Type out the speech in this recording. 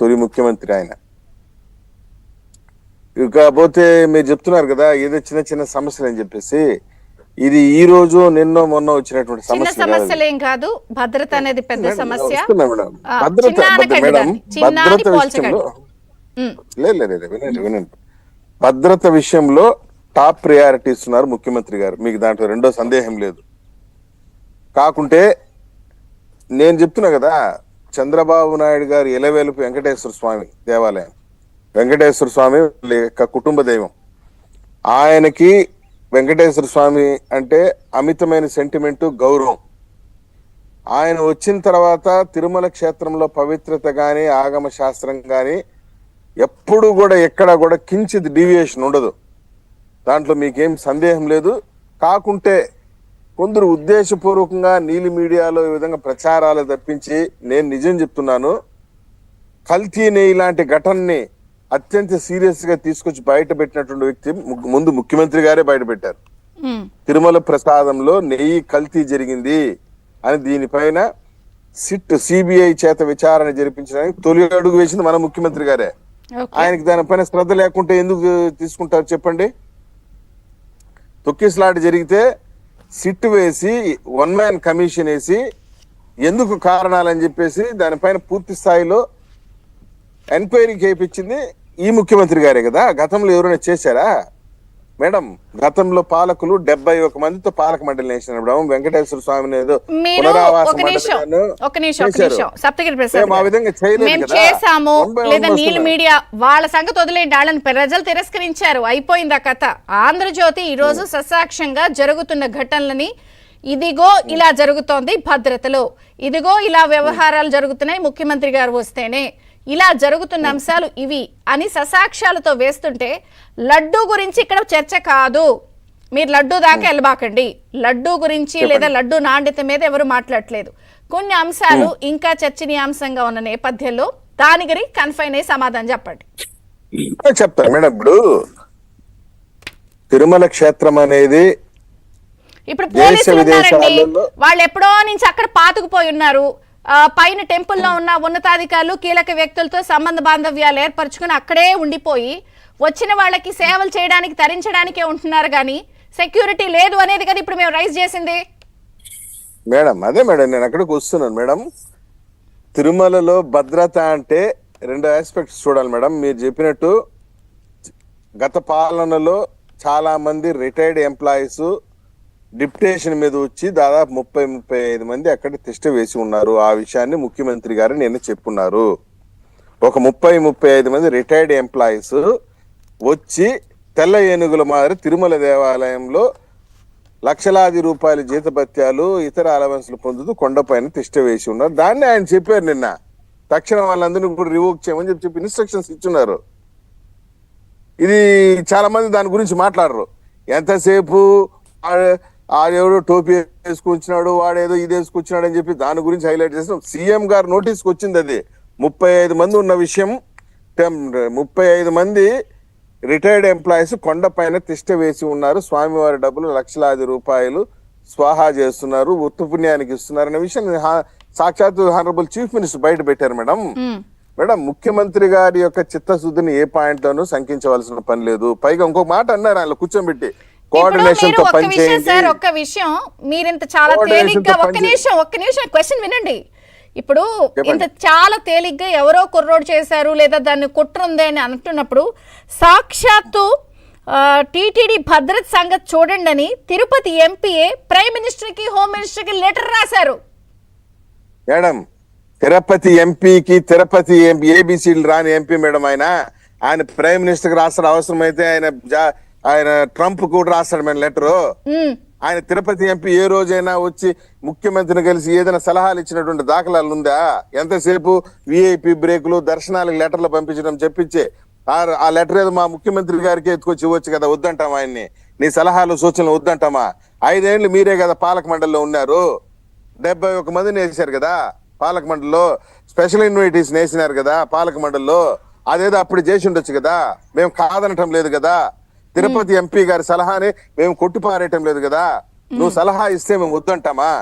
తొలి ముఖ్యమంత్రి ఆయన. కాకపోతే మీరు చెప్తున్నారు కదా ఏదో చిన్న చిన్న సమస్యలు అని చెప్పేసి, ఇది ఈ రోజు నిన్నో మొన్న వచ్చినటువంటి సమస్యలేం కాదు. భద్రత అనేది పెద్ద సమస్య. వినండి, భద్రత విషయంలో టాప్ ప్రయారిటీ ఇస్తున్నారు ముఖ్యమంత్రి గారు, మీకు దాంట్లో రెండో సందేహం లేదు. కాకుంటే నేను చెప్తున్నా కదా, చంద్రబాబు నాయుడు గారు ఎలవేలుపు వెంకటేశ్వర స్వామి దేవాలయం, వెంకటేశ్వర స్వామి యొక్క కుటుంబ దైవం. ఆయనకి వెంకటేశ్వర స్వామి అంటే అమితమైన సెంటిమెంటు, గౌరవం. ఆయన వచ్చిన తర్వాత తిరుమల క్షేత్రంలో పవిత్రత గాని ఆగమ శాస్త్రం గాని ఎప్పుడు కూడా ఎక్కడ కూడా కించిత్ డీవియేషన్ ఉండదు, దాంట్లో మీకేం సందేహం లేదు. కాకుంటే కొందరు ఉద్దేశపూర్వకంగా నీలి మీడియాలో ఈ విధంగా ప్రచారాలు తప్పించి, నేను నిజం చెప్తున్నాను, కల్తీ నెయ్యి లాంటి ఘటనని అత్యంత సీరియస్ గా తీసుకొచ్చి బయట పెట్టినటువంటి వ్యక్తి ముందు ముఖ్యమంత్రి గారే బయట పెట్టారు. తిరుమల ప్రసాదంలో నెయ్యి కల్తీ జరిగింది అని దీనిపైన సిబిఐ చేత విచారణ జరిపించడానికి తొలి అడుగు వేసింది మన ముఖ్యమంత్రి గారే. ఆయనకి దానిపైన శ్రద్ధ లేకుంటే ఎందుకు తీసుకుంటారు చెప్పండి? తొక్కిసలాట జరిగితే సిట్ వేసి 1 మ్యాన్ కమిషన్ వేసి ఎందుకు కారణాలని చెప్పేసి దానిపైన పూర్తి స్థాయిలో ఎంక్వైరీ చేయించింది ఈ ముఖ్యమంత్రి గారే కదా. గతంలో ఎవరైనా చేశారా మేడం? గతంలో పాలకులు 71 మందితో పాలక మండలి వేసినప్పుడు వెంకటేశ్వర స్వామిని ఏదో నీళ్ళు మీడియా వాళ్ళ సంగతి వదిలేండి, వాళ్ళని ప్రజలు తిరస్కరించారు, అయిపోయింది ఆ కథ. ఆంధ్రజ్యోతి ఈ రోజు ససాక్ష్యంగా జరుగుతున్న ఘటనలని, ఇదిగో ఇలా జరుగుతోంది భద్రతలో, ఇదిగో ఇలా వ్యవహారాలు జరుగుతున్నాయి ముఖ్యమంత్రి గారు వస్తేనే, ఇలా జరుగుతున్న అంశాలు ఇవి అని ససాక్ష్యాలతో వేస్తుంటే, లడ్డూ గురించి ఇక్కడ చర్చ కాదు, మీరు లడ్డూ దాకా వెళ్ళబాకండి, లడ్డూ గురించి లేదా లడ్డూ నాణ్యత మీద ఎవరు మాట్లాడట్లేదు. కొన్ని అంశాలు ఇంకా చర్చనీయాంశంగా ఉన్న నేపథ్యంలో దాని గురించి కన్ఫైన్ అయ్యి సమాధానం చెప్పండి. చెప్తాను మేడం. ఇప్పుడు తిరుమల క్షేత్రం అనేది ఇప్పుడు పోలీసులు ఉన్నారండి, వాళ్ళు ఎప్పుడో నుంచి అక్కడ పాతుకుపోయి ఉన్నారు. పైన టెంపుల్లో ఉన్న ఉన్నతాధికారులు కీలక వ్యక్తులతో సంబంధ బాంధవ్యాలు ఏర్పరచుకుని అక్కడే ఉండిపోయి వచ్చిన వాళ్ళకి సేవలు చేయడానికి తరించడానికే ఉంటున్నారు, కానీ సెక్యూరిటీ లేదు అనేది కదా ఇప్పుడు మేము రైజ్ చేసింది మేడం. అదే మేడం నేను అక్కడికి వస్తున్నాను మేడం. తిరుమలలో భద్రత అంటే 2 ఆస్పెక్ట్స్ చూడాలి మేడం. మీరు చెప్పినట్టు గత పాలనలో చాలా మంది రిటైర్డ్ ఎంప్లాయీస్ డిప్యుటేషన్ మీద వచ్చి దాదాపు 30-35 మంది అక్కడ తిష్ట వేసి ఉన్నారు. ఆ విషయాన్ని ముఖ్యమంత్రి గారు నిన్న చెప్పున్నారు. ఒక 30-35 మంది రిటైర్డ్ ఎంప్లాయీస్ వచ్చి తెల్ల ఏనుగుల మాదిరి తిరుమల దేవాలయంలో లక్షలాది రూపాయల జీతభత్యాలు ఇతర అలవెన్స్లు పొందుతూ కొండపైన తిష్ట వేసి ఉన్నారు. దాన్ని ఆయన చెప్పారు నిన్న. తక్షణం వాళ్ళందరినీ కూడా రివోక్ చేయమని చెప్పి ఇన్స్ట్రక్షన్స్ ఇచ్చున్నారు. ఇది చాలా మంది దాని గురించి మాట్లాడరు. ఎంతసేపు ఆడెవడో టోపీ వేసుకొచ్చినాడు, వాడేదో ఇది వేసుకొచ్చినాడు అని చెప్పి దాని గురించి హైలైట్ చేసిన సీఎం గారు నోటీస్కి వచ్చింది. అది 35 మంది ఉన్న విషయం. 35 మంది రిటైర్డ్ ఎంప్లాయీస్ కొండపైన తిష్ట వేసి ఉన్నారు, స్వామివారి డబ్బులు లక్షలాది రూపాయలు స్వాహా చేస్తున్నారు, ఉత్తు పుణ్యానికి ఇస్తున్నారు అనే విషయం సాక్షాత్ హానరబుల్ చీఫ్ మినిస్టర్ బయట పెట్టారు మేడం. మేడం, ముఖ్యమంత్రి గారి యొక్క చిత్తశుద్ధిని ఏ పాయింట్ లోనూ శంకించవలసిన పని లేదు. పైగా ఇంకొక మాట అన్నారు ఆయన కూర్చోబెట్టి, కోఆర్డినేషన్ తో పనిచేయండి. సార్ ఒక్క విషయం, మీరింత చాలా తేలిగ్గా ఒక్క నిమిషం క్వశ్చన్ వినండి. ఇప్పుడు ఇంత చాలా తేలిగ్గా ఎవరో కుర్రోడు చేశారు లేదా దాన్ని కుట్రుంది అని అంటున్నప్పుడు, సాక్షాత్తు టీటీడీ భద్రత సంగతి చూడండి అని తిరుపతి ఎంపీఏ ప్రైమ్ మినిస్టర్ కి హోమ్ మినిస్టర్ కి లెటర్ రాశారు. మేడం, తిరుపతి ఎంపీకి తిరుపతి ఏబిసిలు రాని ఎంపీ మేడం. ఆయన ప్రైమ్ మినిస్టర్ కి రాసిన అవసరమైతే ఆయన ట్రంప్ కూడా రాస్తాడు మేడం లెటరు. ఆయన తిరుపతి ఎంపీ ఏ రోజైనా వచ్చి ముఖ్యమంత్రిని కలిసి ఏదైనా సలహాలు ఇచ్చినటువంటి దాఖలాలు ఉందా? ఎంతసేపు విఐపి బ్రేకులు, దర్శనాలకు లెటర్లు పంపించడం చెప్పించే ఆ లెటర్ ఏదో మా ముఖ్యమంత్రి గారికి ఎత్తుకొచ్చి ఇవ్వచ్చు కదా, వద్దంటామా ఆయన్ని? నీ సలహాలు సూచనలు వద్దంటామా? 5 ఏళ్ళు మీరే కదా పాలక మండలిలో ఉన్నారు, 71 మందిని వేసారు కదా పాలక మండలిలో, స్పెషల్ ఇన్వైటీస్ వేసినారు కదా పాలక మండలిలో. అదేదో అప్పుడు చేసి ఉండొచ్చు కదా, మేము కాదనటం లేదు కదా. తిరుపతి ఎంపీ గారి సలహాని మేము కొట్టిపారేయటం లేదు కదా. నువ్వు సలహా ఇస్తే మేము వద్దంటామా?